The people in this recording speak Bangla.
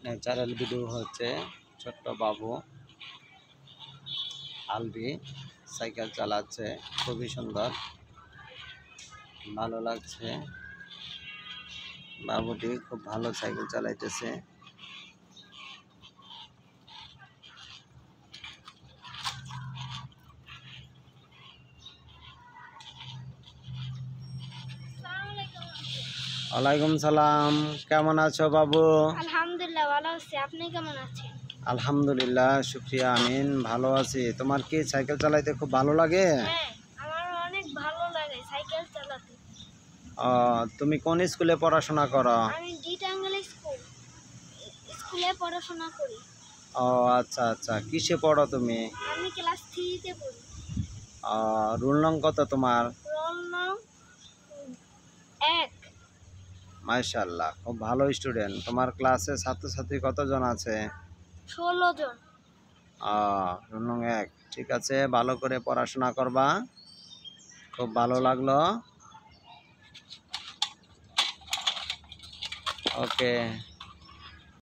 ন্যাচারাল ভিডিও হচ্ছে ছোট্ট বাবু আলবি সাইকেল চালাচ্ছে, খুবই সুন্দর, ভালো লাগছে। বাবুটি খুব ভালো সাইকেল চালাইতেছে। ওয়ালাইকুম সালাম, কেমন আছো বাবু? আলহামদুলিল্লাহ ভালো আছি, আপনি কেমন আছেন? আলহামদুলিল্লাহ, শুকরিয়া, আমিন, ভালো আছি। তোমার কি সাইকেল চালাইতে খুব ভালো লাগে? হ্যাঁ, আমার অনেক ভালো লাগে সাইকেল চালাতে। তুমি কোন স্কুলে পড়াশোনা করো? আমি ডি টাঙ্গাইল স্কুলে পড়াশোনা করি। ও আচ্ছা আচ্ছা, কিসে পড়ো তুমি? আমি ক্লাস 3 তে পড়ি। রোল নং কত তোমার? রোল নং 1। মাশাআল্লাহ, খুব ভালো স্টুডেন্ট। তোমার ক্লাসে ছাত্রছাত্রী কতজন আছে? 16 জন। রোল নং 1। ঠিক আছে, ভালো করে পড়াশোনা করবা। খুব ভালো লাগলো। ওকে।